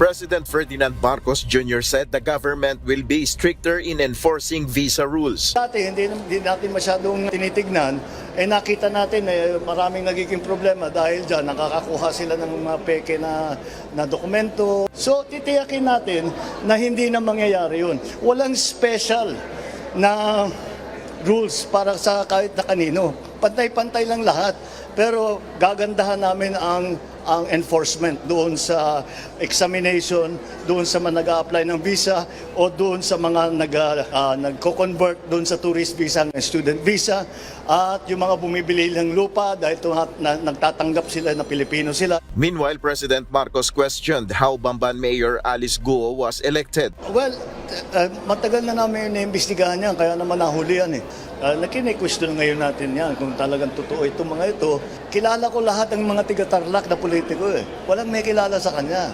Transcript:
President Ferdinand Marcos Jr. said the government will be stricter in enforcing visa rules. Dati hindi natin masyadong tinitignan, nakita natin maraming nagiging problema dahil dyan nakakakuha sila ng mga peke na dokumento. So titiyakin natin na hindi na mangyayari yun. Walang special na rules para sa kahit na kanino. Pantay-pantay lang lahat. Pero gagandahan namin ang enforcement doon sa examination, doon sa mga nag-a-apply ng visa o doon sa mga nagko-convert doon sa tourist visa, student visa at yung mga bumibili ng lupa dahil nagtatanggap sila na Pilipino sila. Meanwhile, President Marcos questioned how Bamban Mayor Alice Guo was elected. Well, matagal na namin naimbestigahan yan, kaya naman nahuli yan eh. Nakinig-question ngayon natin yan kung talagang totoo itong mga ito. Kilala ko lahat ng mga tiga-Tarlac na politiko eh. Walang may kilala sa kanya.